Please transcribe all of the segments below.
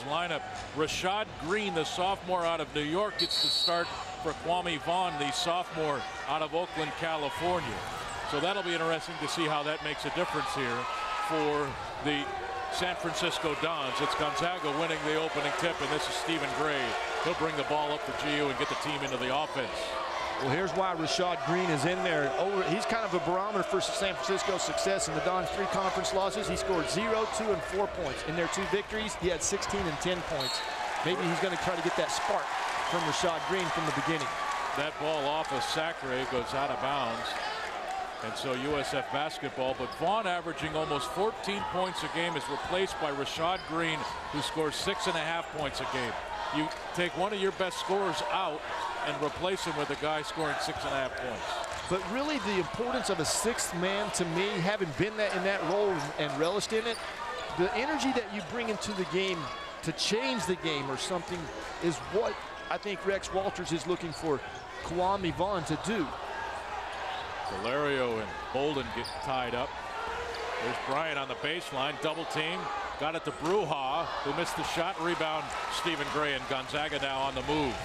lineup. Rashad Green, the sophomore out of New York, gets the start for Kwame Vaughn, the sophomore out of Oakland, California. So that'll be interesting to see how that makes a difference here for the San Francisco Dons. It's Gonzaga winning the opening tip, and this is Stephen Gray. He'll bring the ball up to GU and get the team into the offense. Well, here's why Rashad Green is in there. He's kind of a barometer for San Francisco's success in the Dons' 3 conference losses. He scored 0, 2, and 4 points. In their 2 victories, he had 16 and 10 points. Maybe he's going to try to get that spark from Rashad Green from the beginning. That ball off of Sacre goes out of bounds. And so USF basketball, but Vaughn, averaging almost 14 points a game, is replaced by Rashad Green, who scores 6.5 points a game. You take one of your best scorers out and replace him with a guy scoring 6.5 points. But really, the importance of a 6th man, to me, having been in that role and relished in it, the energy that you bring into the game to change the game or something is what I think Rex Walters is looking for Kwame Vaughn to do. Valerio and Bolden get tied up. There's Bryant on the baseline, double team. Got it to Bruja, who missed the shot. Rebound, Stephen Gray, and Gonzaga now on the move.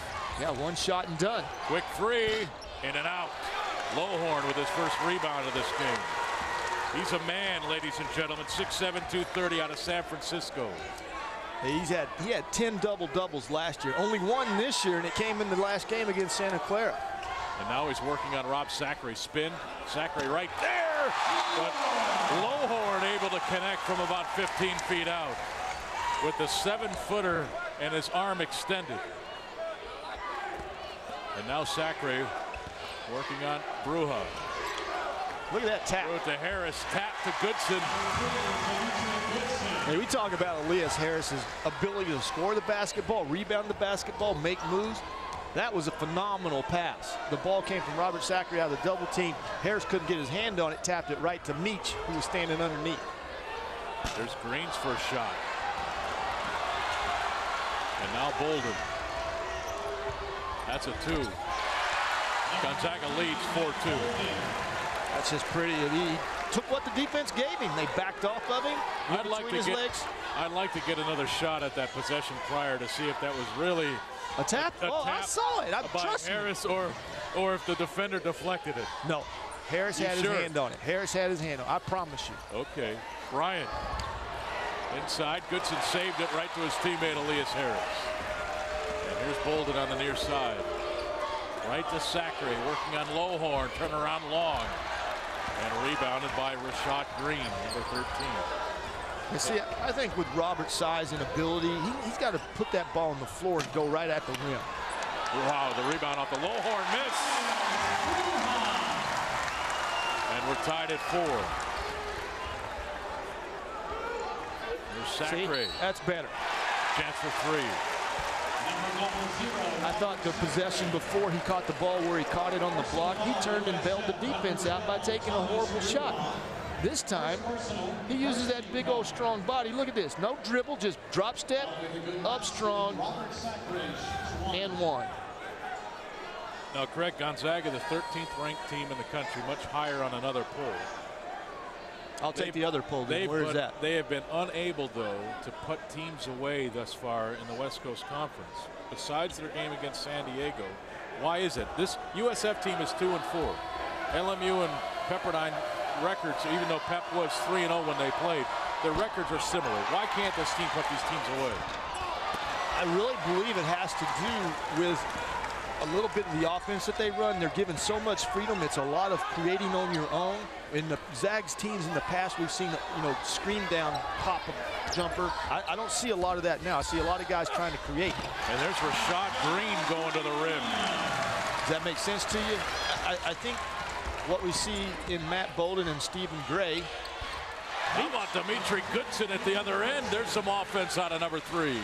Yeah, 1 shot and done. Quick 3, in and out. Lowhorn with his first rebound of this game. He's a man, ladies and gentlemen. 6'7", 230 out of San Francisco. He had 10 double-doubles last year. Only 1 this year, and it came in the last game against Santa Clara. And now he's working on Rob Sacre. Spin. Sacre right there. But Lowhorn able to connect from about 15 feet out with the 7-footer and his arm extended. And now Sacre working on Bruja. Look at that tap. Throw it to Harris. Tap to Goodson. Hey, we talk about Elias Harris's ability to score the basketball, rebound the basketball, make moves. That was a phenomenal pass. The ball came from Robert Sacre out of the double team. Harris couldn't get his hand on it, tapped it right to Meach, who was standing underneath. There's Green's first shot. And now Bolden. That's a 2. Gonzaga leads 4-2. That's just pretty. He took what the defense gave him. They backed off of him. I'd like to get another shot at that possession prior to see if that was really a tap. I saw it. By Harris, or if the defender deflected it. No, Harris had his hand on it. Harris had his hand on it. I promise you. Okay, Bryant inside. Goodson saved it right to his teammate Elias Harris. And here's Bolden on the near side. Right to Sacre, working on Lowhorn, turn around long. And rebounded by Rashad Green, number 13. You see, I think with Robert's size and ability, he's got to put that ball on the floor and go right at the rim. Wow, the rebound off the Lowhorn miss. And we're tied at 4. There's Sacre. See, that's better. Chance for 3. I thought the possession before he caught the ball where he caught it on the block, he turned and bailed the defense out by taking a horrible shot. This time, he uses that big old strong body. Look at this, no dribble, just drop step, up strong, and 1. Now, correct, Gonzaga, the 13th ranked team in the country, much higher on another poll. I'll take the other poll. Where is that? They have been unable, though, to put teams away thus far in the West Coast Conference. Besides their game against San Diego, why is it? This USF team is 2-4. LMU and Pepperdine records, even though Pep was 3-0 when they played, their records are similar. Why can't this team put these teams away? I really believe it has to do with a little bit of the offense that they run. They're given so much freedom. It's a lot of creating on your own. In the Zags teams in the past, we've seen, screen down, pop a jumper. I don't see a lot of that now. I see a lot of guys trying to create. And there's Rashad Green going to the rim. Does that make sense to you? I think what we see in Matt Bolden and Stephen Gray. How about Dimitri Goodson at the other end? There's some offense out of number 3.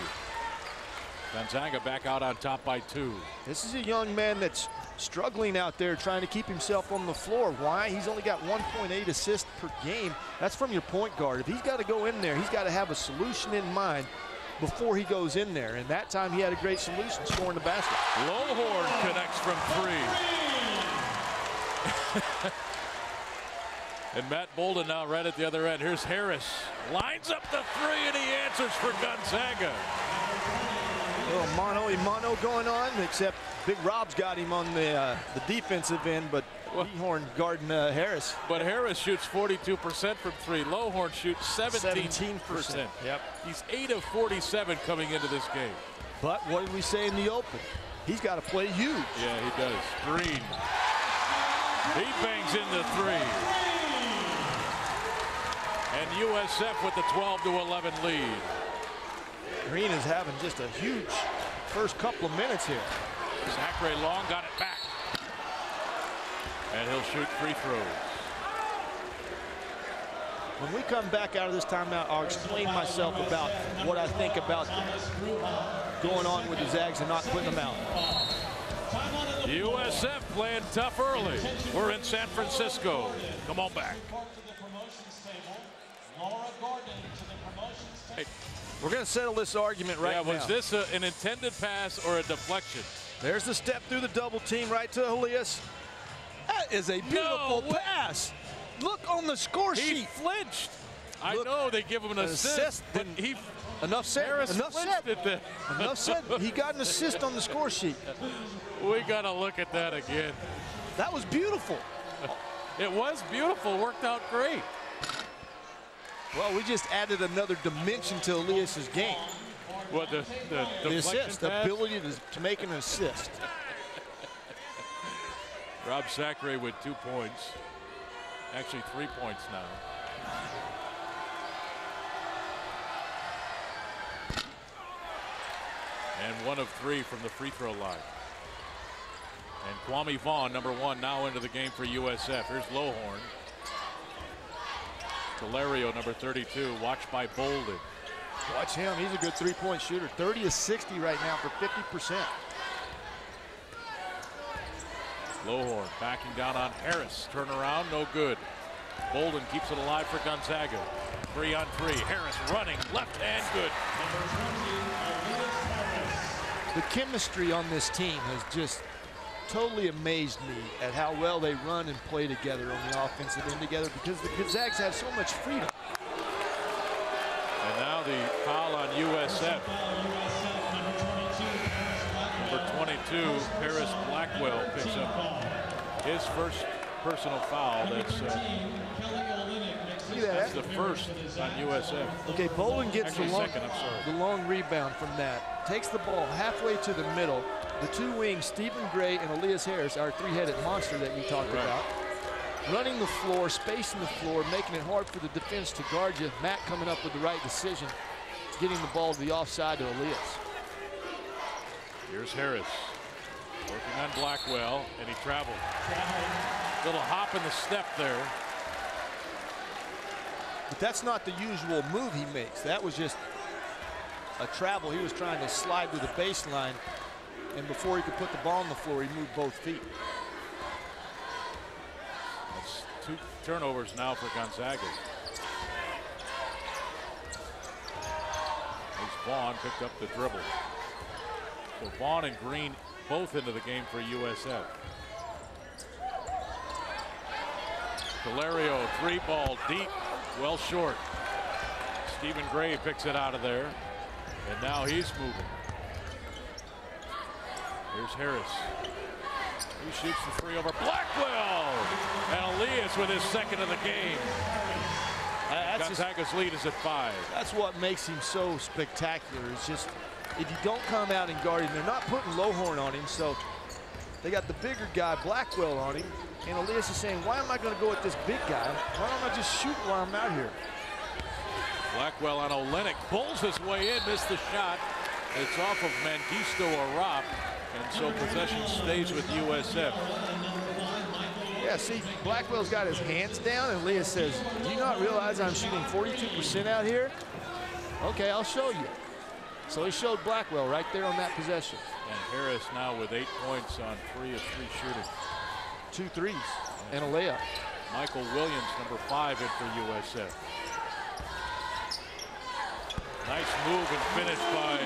Gonzaga back out on top by 2. This is a young man that's struggling out there trying to keep himself on the floor. Why? He's only got 1.8 assists per game. That's from your point guard. If he's got to go in there, he's got to have a solution in mind before he goes in there. And that time he had a great solution, scoring the basket. Lowhorn connects from 3. And Matt Bolden now right at the other end. Here's Harris. Lines up the 3 and he answers for Gonzaga. little mano-a-mano going on, except Big Rob's got him on the defensive end, but Lehorn guarding Harris. But Harris shoots 42% from three. Lowhorn shoots 17%. Yep. He's 8 of 47 coming into this game. But what did we say in the open? He's got to play huge. Yeah, he does. Green. He bangs in the three. And USF with the 12-11 lead. Green is having just a huge first couple of minutes here. Zachary Long got it back. And he'll shoot free throws. When we come back out of this timeout, I'll explain myself about what I think about going on with the Zags and not putting them out. USF playing tough early. We're in San Francisco. Come on back. Hey, we're going to settle this argument right now. Was this an intended pass or a deflection? There's the step through the double team right to Elias. That is a beautiful pass. Look on the score sheet. He flinched. I know they give him an assist, but he enough said. Enough said. He got an assist on the score sheet. We got to look at that again. That was beautiful. It was beautiful. Worked out great. Well, we just added another dimension to Elias's game. What, the assist, the ability to make an assist. Rob Zachary with 2 points. Actually 3 points now. And 1 of 3 from the free throw line. And Kwame Vaughn, number 1, now into the game for USF. Here's Lowhorn. Delario, number 32, watched by Bolden. Watch him. He's a good three-point shooter. 30 of 60 right now for 50%. Lowhorn backing down on Harris. Turnaround, no good. Bolden keeps it alive for Gonzaga. 3 on 3. Harris running, left hand, good. The chemistry on this team has just totally amazed me at how well they run and play together on the offensive end together, because the Zags have so much freedom. And now the foul on USF. Number 22, Paris Blackwell picks up his first personal foul. That's the first on USF. Okay, Bolden gets the second, long rebound from that. Takes the ball halfway to the middle. The two wings, Stephen Gray and Elias Harris, our three-headed monster that you talked about. Running the floor, spacing the floor, making it hard for the defense to guard you. Matt coming up with the right decision, getting the ball to the offside to Elias. Here's Harris working on Blackwell, and he traveled. Little hop in the step there. But that's not the usual move he makes. That was just a travel. He was trying to slide to the baseline, and before he could put the ball on the floor, he moved both feet. That's 2 turnovers now for Gonzaga. As Vaughn picked up the dribble. So Vaughn and Green both into the game for USF. Delario, 3-ball deep, well short. Stephen Gray picks it out of there, and now he's moving. Here's Harris. He shoots the three over Blackwell, and Elias with his second of the game. Gonzaga's lead is at 5. That's what makes him so spectacular. It's just, if you don't come out and guard him, they're not putting Lowhorn on him, so they got the bigger guy, Blackwell, on him, and Elias is saying, why am I going to go with this big guy? Why don't I just shoot while I'm out here? Blackwell on Olenek, pulls his way in, missed the shot. It's off of Mengistu Arap, and so possession stays with USF. Yeah, see, Blackwell's got his hands down, and Elias says, do you not realize I'm shooting 42% out here? Okay, I'll show you. So he showed Blackwell right there on that possession. And Harris now with 8 points on 3 of 3 shooting. 2 threes and a layup. Michael Williams, number 5 in for USF. Nice move and finish by